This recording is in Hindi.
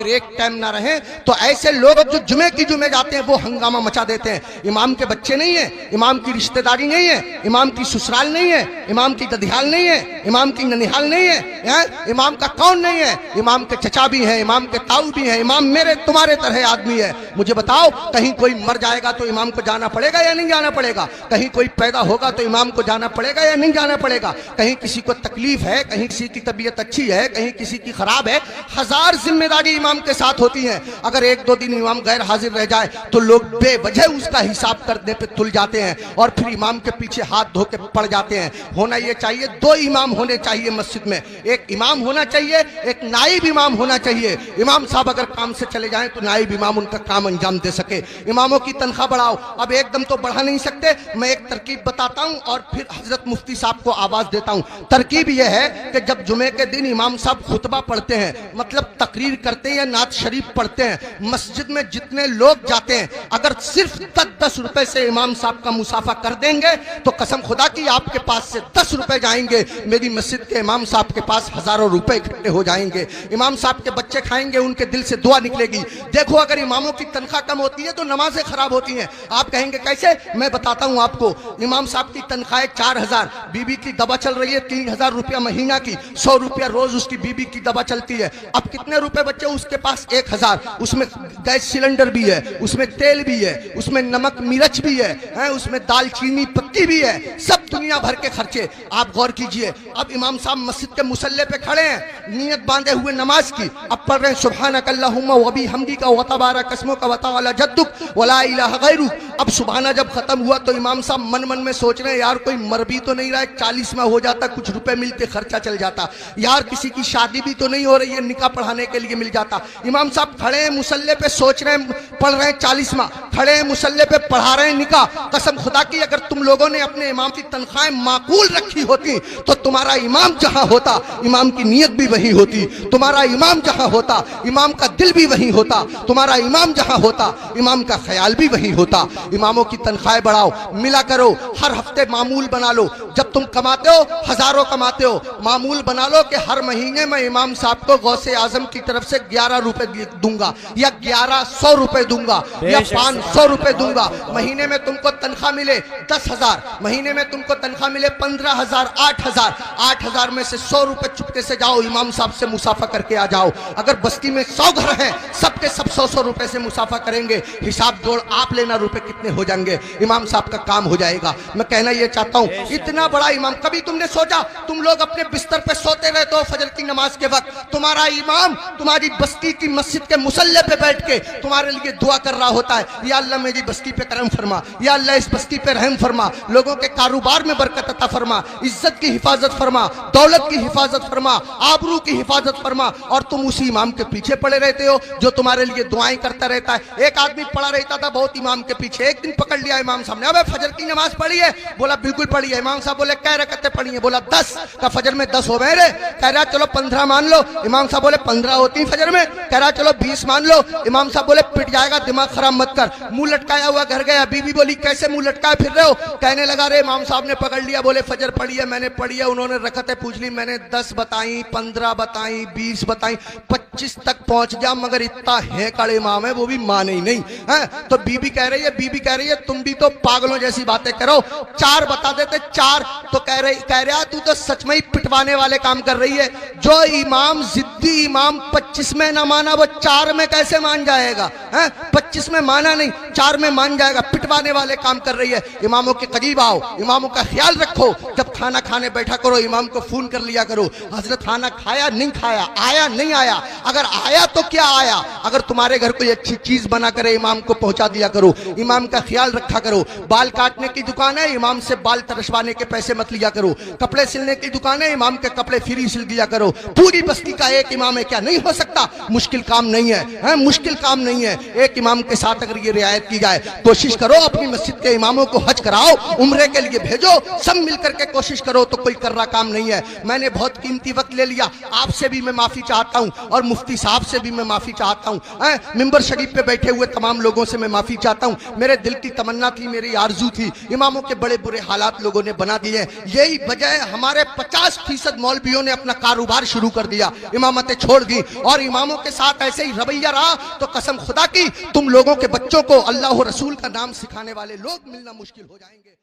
अगर एक टाइम ना रहे तो ऐसे लोग जो जुमे की जुमे जाते हैं वो हंगामा मचा देते हैं। इमाम के बच्चे नहीं है, इमाम की रिश्तेदारी नहीं है, इमाम की ससुराल नहीं है, इमाम की ददियाल नहीं है, इमाम की ननिहाल नहीं है, इमाम का कौन नहीं है, इमाम के चचा भी है, इमाम के ताऊ भी है, इमाम मेरे तुम्हारे तरह आदमी है। मुझे बताओ, कहीं कोई मर जाएगा तो इमाम को जाना पड़ेगा या नहीं जाना पड़ेगा? कहीं कोई पैदा होगा तो इमाम को जाना पड़ेगा या नहीं जाना पड़ेगा? कहीं किसी को तकलीफ है, कहीं किसी की तबीयत अच्छी है, कहीं किसी की खराब है, हजार जिम्मेदारी इमाम के साथ होती है। अगर एक दो दिन इमाम गैर हाजिर रह जाए तो लोग बेवजह उसका हिसाब करने पे तुल जाते हैं और फिर इमाम के पीछे हाथ धो के पड़ जाते हैं। होना ये चाहिए, दो इमाम होने चाहिए मस्जिद में, एक इमाम होना चाहिए, एक नाइब इमाम होना चाहिए। इमाम साहब अगर काम से चले जाएं तो नाइब इमाम उनका काम अंजाम दे सके। इमामों की तनख्वाह बढ़ाओ। अब एकदम तो बढ़ा नहीं सकते, मैं एक तरकीब बताता हूं और फिर हजरत मुफ्ती साहब को आवाज देता हूं। तरकीब यह है कि जब जुमे के दिन इमाम साहब खुतबा पढ़ते हैं, मतलब तकरीर करते हैं या नात शरीफ पढ़ते हैं, मस्जिद में जितने लोग जाते हैं अगर सिर्फ 10 रुपए से इमाम साहब का मुसाफा कर देंगे तो कसम खुदा की आपके पास से 10 रुपए जाएंगे, मेरी मस्जिद के इमाम साहब के पास हजारों रुपए इकट्ठे हो जाएंगे। इमाम साहब के बच्चे खाएंगे, उनके दिल से दुआ निकलेगी। देखो, अगर इमामों की तनख्वाह कम होती है तो नमाजें खराब होती हैं। आप कहेंगे कैसे? मैं बताता हूं आपको। इमाम साहब की तनख्वाह 4000, बीबी की दवा चल रही है 3000 रुपया महीना की, 100 रुपया रोज उसकी बीबी की दवा चलती है। अब कितने रुपए बच्चे उसके पास? 1000। उसमें गैस सिलेंडर भी है, उसमें तेल भी है, उसमें नमक मिर्च भी है, उसमें दालचीनी पत्ती भी है, सब दुनिया भर के खर्चे। आप गौर कीजिए, अब इमाम साहब मस्जिद के मुसल्ले पे खड़े हैं, नियत बांधे हुए नमाज की, अब पढ़ रहे हैं सुब्हानकल्लाहुम्मा व बिहम्दिका व तबारक अस्मुका व तआला जद्दुक व ला इलाहा गैरुक। अब सुबहाना जब खत्म हुआ तो इमाम साहब मन मन में सोच रहे हैं, यार कोई मर भी तो नहीं रहा है, 40 में हो जाता, कुछ रुपए मिलते, खर्चा चल जाता, यार किसी की शादी भी तो नहीं हो रही है, निकाह पढ़ाने के लिए मिल जाता। इमाम साहब खड़े हैं मुसल्ले पे, सोच रहे हैं, पढ़ रहे हैं 40 माह, खड़े हैं मुसल्ले पे, पढ़ा रहे हैं निकाह। कसम खुदा की अगर तुम लोगों ने अपने इमाम की तनख्वाहें माकूल रखी होती तो तुम्हारा इमाम जहां होता इमाम की नीयत भी वही होती, तुम्हारा इमाम जहां होता इमाम का दिल भी वही होता, तुम्हारा इमाम जहां होता इमाम का ख्याल भी वही होता। इमामों की तनख्वाहें बढ़ाओ, मिला करो, हर हफ्ते मामूल बना लो। जब तुम कमाते हो, हजारों कमाते हो, मामूल बना लो कि हर महीने मैं इमाम साहब को गौसे आजम की तरफ से 11 रुपए दूंगा या 1100 रुपए दूंगा या 500 रुपए दूंगा। महीने में तुमको तनख्वाह मिले 10,000, महीने में तुमको तनख्वाह मिले 15,000, 8,000, 8,000 में से 100 रुपए चुपके से जाओ इमाम साहब से मुसाफा करके आ जाओ। अगर बस्ती में 100 घर हैं, सबके सब 100-100 रुपए से मुसाफा करेंगे, हिसाब जोड़ आप लेना रुपए कितने हो जाएंगे, इमाम साहब का काम हो जाएगा। मैं कहना ये चाहता हूँ, इतना बड़ा इमाम, कभी तुमने सोचा तुम लोग अपने बिस्तर पे सोते रहते हो फजर की नमाज के वक्त, तुम्हारा इमाम तुम्हारी बस्ती की मस्जिद के मुसल्ले पे बैठ के तुम्हारे लिए दुआ कर रहा होता है, या अल्लाह मेरी बस्ती पे करम फरमा, या अल्लाह इस बस्ती पे रहम फरमा, लोगों के कारोबार में बरकत अता फरमा, इज्जत की हिफाजत फरमा, दौलत की हिफाजत फरमा, आबरू की हिफाजत फरमा। और तुम उसी इमाम के पीछे पड़े रहते हो जो तुम्हारे लिए दुआएं करता रहता है। एक आदमी पड़ा रहता था बहुत इमाम के पीछे, एक दिन पकड़ लिया इमाम साहब ने, अबे फजर की नमाज पढ़ी है? बोला बिल्कुल पढ़ी है। इमाम साहब बोले कै रकअतें पढ़ी है? बोला 10। का फजर में 10 हो गए रे? कह रहा चलो 15 मान लो। इमाम साहब बोले 15 होती फजर में? कह रहा चलो 20 मान लो। इमाम साहब बोले पिट जाएगा, दिमाग खराब मत कर। मुंह लटकाया हुआ घर गया, बीबी बोली कैसे मुंह लटकाए फिर रहे हो? कहने लगा रे इमाम साहब ने पकड़ लिया, बोले फजर पढ़ी है? मैंने पढ़ी है। उन्होंने रकअतें पूछ ली, मैंने 10 बताई, 15 बताई, 20 बताई, 25 तक पहुंच गया, मगर इतना है कड़े इमाम है वो भी माने ही नहीं है। तो बीबी कह रही है तुम भी तो पागलों जैसी बातें करो, 4 बता देते 4। तो कह रहा तू तो सच में ही पिटवाने वाले काम कर रही है। जो इमाम जिद्दी इमाम 25 में ना माना वो 4 में कैसे मान जाएगा? 25 में माना नहीं, 4 में मान जाएगा। पिटवाने वाले काम कर रही है। इमामों के करीब आओ, इमामों का ख्याल रखो। जब खाना खाने बैठा करो इमाम को फोन कर लिया करो, हजरत खाना खाया नहीं खाया, आया नहीं आया, अगर आया तो क्या आया। अगर तुम्हारे घर कोई अच्छी चीज बना करे इमाम को पहुंचा दिया करो, इमाम का ख्याल रखा करो। बाल काटने की दुकान है, इमाम से बाल तरसवाने के पैसे मत लिया करो। कपड़े सिलने की दुकान है, इमाम के कपड़े फ्री सिल दिया करो। पूरी बस्ती का एक इमाम है, क्या नहीं हो सकता? मुश्किल काम नहीं है, मुश्किल काम नहीं है। एक इमाम के साथ अगर ये रियायत की जाए, कोशिश करो अपनी मस्जिद के इमामों को हज कराओ, उम्रे के लिए भेजो, सब मिलकर के कोशिश करो तो कोई कर्रा काम नहीं है। मैंने बहुत कीमती वक्त ले लिया, आपसे भी मैं माफी चाहता हूं और मुफ्ती साहब से भी मैं माफी चाहता हूं। मिंबर शरीफ पे बैठे हुए तमाम लोगों से मैं माफी चाहता हूं। मेरे दिल की तमन्ना थी, मेरी आरजू थी, इमामों के बड़े बुरे हालात लोगों ने बना दिए। यही वजह है हमारे 50% मौलवियों ने अपना कारोबार शुरू कर दिया, इमामतें छोड़ दी और इमामों के साथ ऐसे ही रवैया रहा तो कसम खुदा की तुम लोगों के बच्चों को अल्लाह और रसूल का नाम सिखाने वाले लोग मिलना मुश्किल हो जाएंगे।